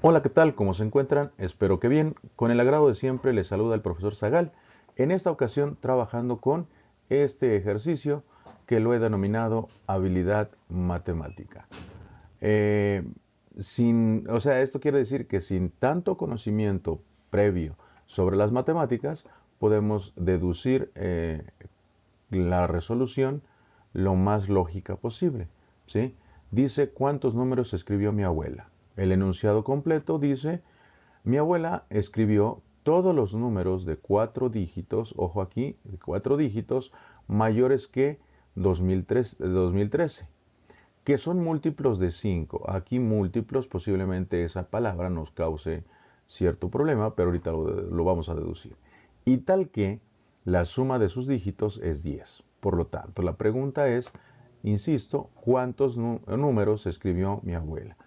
Hola, ¿qué tal? ¿Cómo se encuentran? Espero que bien. Con el agrado de siempre les saluda el profesor Zagal. En esta ocasión trabajando con este ejercicio que lo he denominado habilidad matemática. Eh, esto quiere decir que sin tanto conocimiento previo sobre las matemáticas, podemos deducir la resolución lo más lógica posible, ¿sí? Dice cuántos números escribió mi abuela. El enunciado completo dice, mi abuela escribió todos los números de 4 dígitos, ojo aquí, de 4 dígitos, mayores que 2013, que son múltiplos de 5. Aquí múltiplos, posiblemente esa palabra nos cause cierto problema, pero ahorita lo vamos a deducir. Y tal que la suma de sus dígitos es 10. Por lo tanto, la pregunta es, insisto, ¿cuántos números escribió mi abuela?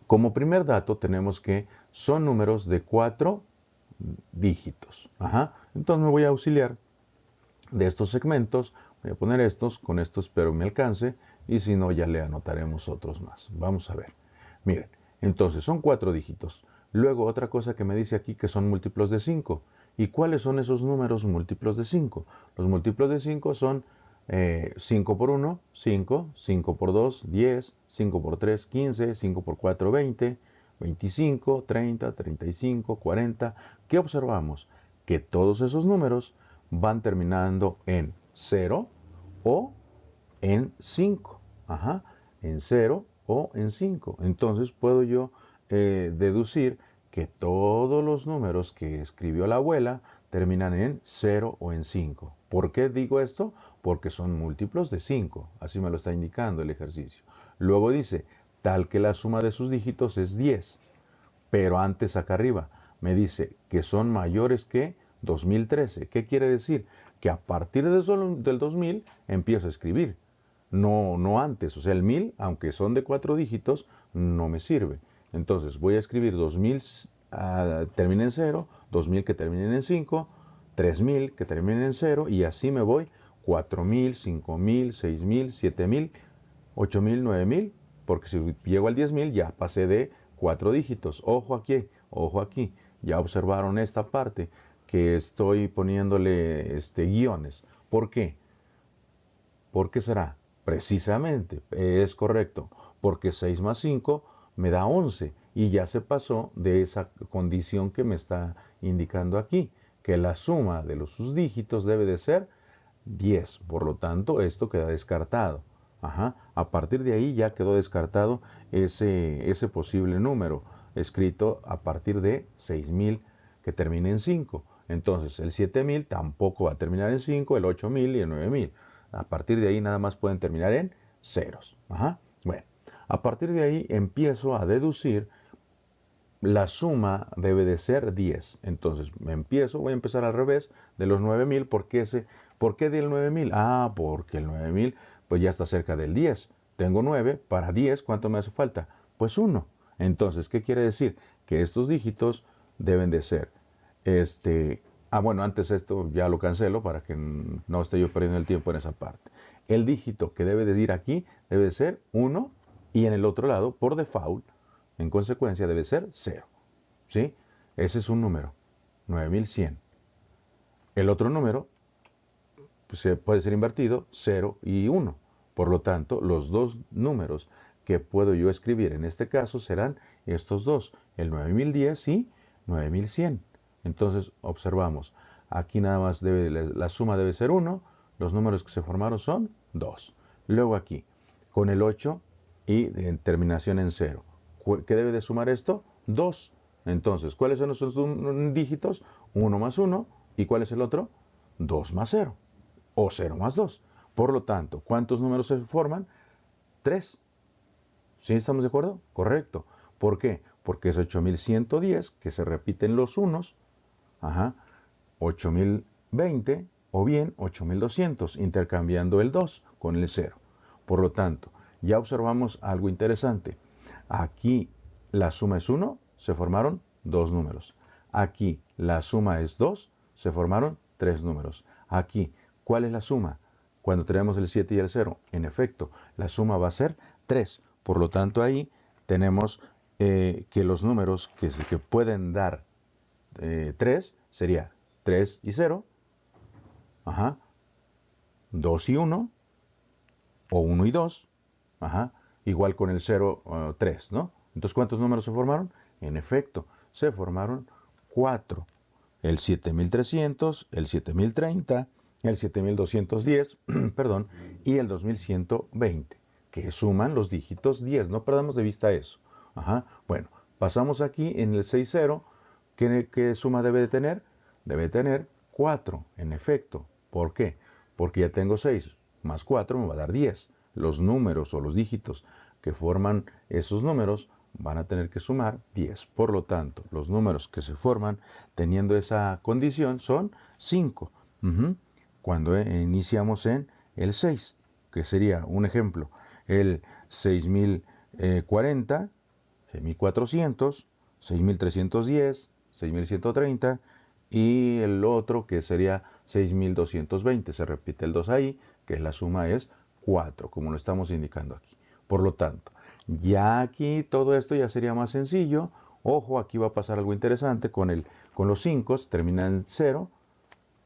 Como primer dato tenemos que son números de 4 dígitos. Ajá. Entonces me voy a auxiliar de estos segmentos. Voy a poner estos, con esto espero me alcance, y si no ya le anotaremos otros más. Vamos a ver. Miren, entonces son 4 dígitos. Luego otra cosa que me dice aquí que son múltiplos de 5. ¿Y cuáles son esos números múltiplos de 5? Los múltiplos de 5 son 5 por 1, 5, 5 por 2, 10, 5 por 3, 15, 5 por 4, 20, 25, 30, 35, 40. ¿Qué observamos? Que todos esos números van terminando en 0 o en 5. Ajá, en 0 o en 5. Entonces puedo yo deducir que todos los números que escribió la abuela terminan en 0 o en 5. ¿Por qué digo esto? Porque son múltiplos de 5. Así me lo está indicando el ejercicio. Luego dice, tal que la suma de sus dígitos es 10. Pero antes acá arriba me dice que son mayores que 2013. ¿Qué quiere decir? Que a partir del 2000 empiezo a escribir. No antes. O sea, el 1000, aunque son de 4 dígitos, no me sirve. Entonces voy a escribir 2000 termine en 0, 2000 que terminen en 5, 3000 que terminen en 0 y así me voy 4000, 5000, 6000, 7000, 8000, 9000, porque si llego al 10000 ya pasé de 4 dígitos. Ojo aquí, ya observaron esta parte que estoy poniéndole guiones. ¿Por qué? ¿Por qué será? Precisamente, es correcto, porque 6 más 5 me da 11 y ya se pasó de esa condición que me está indicando aquí, que la suma de sus dígitos debe de ser 10. Por lo tanto, esto queda descartado. Ajá. A partir de ahí ya quedó descartado ese posible número escrito a partir de 6000 que termine en 5. Entonces el 7000 tampoco va a terminar en 5, el 8000 y el 9000. A partir de ahí nada más pueden terminar en ceros. Ajá. Bueno, a partir de ahí empiezo a deducir la suma debe de ser 10. Entonces voy a empezar al revés de los 9000. ¿Por qué del 9000? Ah, porque el 9000 pues ya está cerca del 10. Tengo 9, para 10, ¿cuánto me hace falta? Pues 1. Entonces, ¿qué quiere decir? Que estos dígitos deben de ser, bueno, antes esto ya lo cancelo para que no esté yo perdiendo el tiempo en esa parte. El dígito que debe de ir aquí debe de ser 1 y en el otro lado, por default, en consecuencia debe ser 0. ¿Sí? Ese es un número, 9100. El otro número pues, puede ser invertido, 0 y 1. Por lo tanto, los dos números que puedo yo escribir en este caso serán estos dos, el 9010 y 9100. Entonces, observamos, aquí nada más la suma debe ser 1, los números que se formaron son 2. Luego aquí, con el 8 y en terminación en 0. ¿Qué debe de sumar esto? 2. Entonces, ¿cuáles son nuestros dígitos? 1 más 1. ¿Y cuál es el otro? 2 más 0. O 0 más 2. Por lo tanto, ¿cuántos números se forman? 3. ¿Sí estamos de acuerdo? Correcto. ¿Por qué? Porque es 8110, que se repiten los unos. Ajá. 8020 o bien 8200, intercambiando el 2 con el 0. Por lo tanto, ya observamos algo interesante. Aquí la suma es 1, se formaron 2 números. Aquí la suma es 2, se formaron 3 números. Aquí, ¿cuál es la suma? Cuando tenemos el 7 y el 0, en efecto, la suma va a ser 3. Por lo tanto, ahí tenemos que los números que pueden dar 3 sería 3 y 0, ajá, 2 y 1, o 1 y 2, ajá, igual con el 0, 3, ¿no? Entonces, ¿cuántos números se formaron? En efecto, se formaron 4. El 7300, el 7030, el 7210, perdón, y el 2120, que suman los dígitos 10. No perdamos de vista eso. Ajá. Bueno, pasamos aquí en el 60. ¿Qué suma debe de tener? Debe de tener 4, en efecto. ¿Por qué? Porque ya tengo 6 más 4 me va a dar 10. Los números o los dígitos que forman esos números van a tener que sumar 10. Por lo tanto, los números que se forman teniendo esa condición son 5. Cuando iniciamos en el 6, que sería un ejemplo, el 6040, 6400, 6310, 6130 y el otro que sería 6220. Se repite el 2 ahí, que la suma es 4, como lo estamos indicando aquí. Por lo tanto, ya aquí todo esto ya sería más sencillo. Ojo, aquí va a pasar algo interesante con los 5, termina en 0,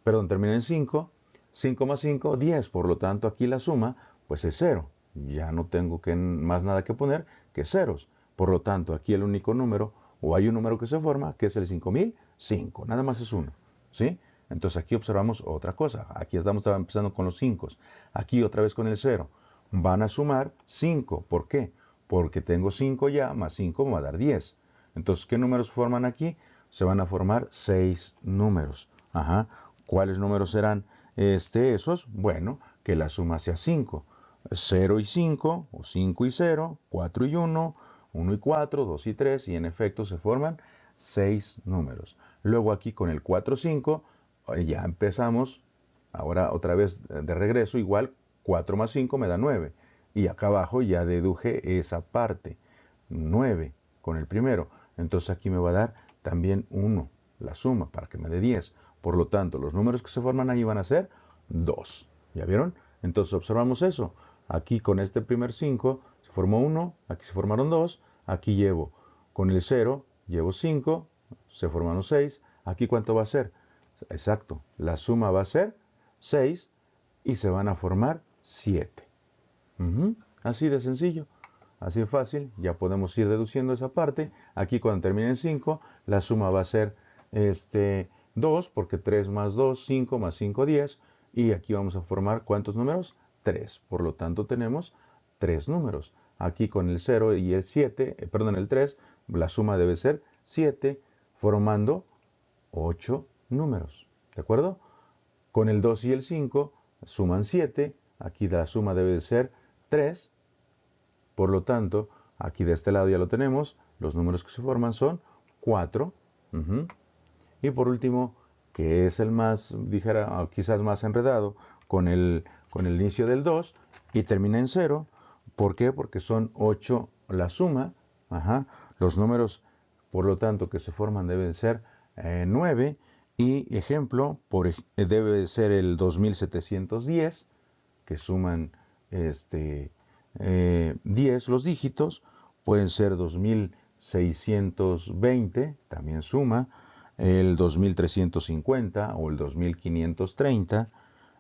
perdón, termina en 5, 5 más 5, 10, por lo tanto aquí la suma pues es 0. Ya no tengo más nada que poner que ceros. Por lo tanto, aquí el único número, o hay un número que se forma, que es el 5005, nada más es uno, ¿sí? Entonces aquí observamos otra cosa, aquí estamos empezando con los 5, aquí otra vez con el 0, van a sumar 5, ¿por qué? Porque tengo 5 ya, más 5 me va a dar 10. Entonces, ¿qué números forman aquí? Se van a formar 6 números. Ajá. ¿Cuáles números serán esos? Bueno, que la suma sea 5. 0 y 5, o 5 y 0, 4 y 1, 1 y 4, 2 y 3, y en efecto se forman 6 números. Luego aquí con el 4, 5, ya empezamos, ahora otra vez de regreso, igual 4 más 5 me da 9. Y acá abajo ya deduje esa parte, 9 con el primero. Entonces aquí me va a dar también 1, la suma, para que me dé 10. Por lo tanto, los números que se forman ahí van a ser 2. ¿Ya vieron? Entonces observamos eso. Aquí con este primer 5 se formó 1, aquí se formaron 2, aquí llevo con el 0, llevo 5, se formaron 6. Aquí ¿cuánto va a ser? Exacto, la suma va a ser 6 y se van a formar 7. Así de sencillo, así de fácil, ya podemos ir deduciendo esa parte. Aquí cuando termine en 5, la suma va a ser 2, porque 3 más 2, 5 más 5, 10. Y aquí vamos a formar ¿cuántos números? 3. Por lo tanto tenemos 3 números. Aquí con el 0 y el 7, perdón, el 3, la suma debe ser 7, formando 8 números. ¿De acuerdo? Con el 2 y el 5 suman 7, aquí la suma debe de ser 3, por lo tanto, aquí de este lado ya lo tenemos, los números que se forman son 4. Y por último, que es el más, dijera, quizás más enredado, con el inicio del 2 y termina en 0. ¿Por qué? Porque son 8 la suma. Los números, por lo tanto, que se forman deben ser 9. Y ejemplo, debe ser el 2710, que suman 10 los dígitos, pueden ser 2620, también suma, el 2350 o el 2530,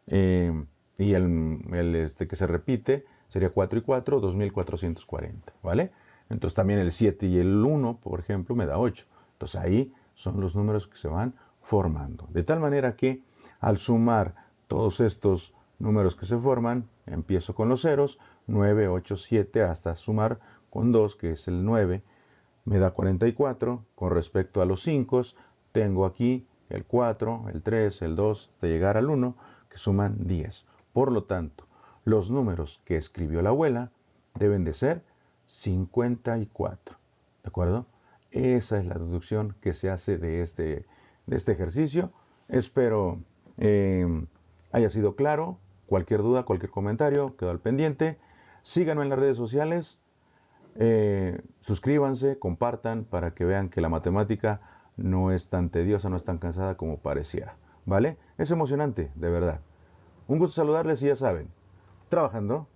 y el que se repite sería 4 y 4, 2440, ¿vale? Entonces también el 7 y el 1, por ejemplo, me da 8. Entonces ahí son los números que se van formando. De tal manera que al sumar todos estos números que se forman, empiezo con los ceros, 9, 8, 7, hasta sumar con 2, que es el 9, me da 44. Con respecto a los 5, tengo aquí el 4, el 3, el 2, hasta llegar al 1, que suman 10. Por lo tanto, los números que escribió la abuela deben de ser 54. ¿De acuerdo? Esa es la deducción que se hace de este ejercicio. Espero haya sido claro. Cualquier duda, cualquier comentario, quedo al pendiente. Síganme en las redes sociales. Suscríbanse, compartan para que vean que la matemática no es tan tediosa, no es tan cansada como pareciera. ¿Vale? Es emocionante, de verdad. Un gusto saludarles y ya saben, trabajando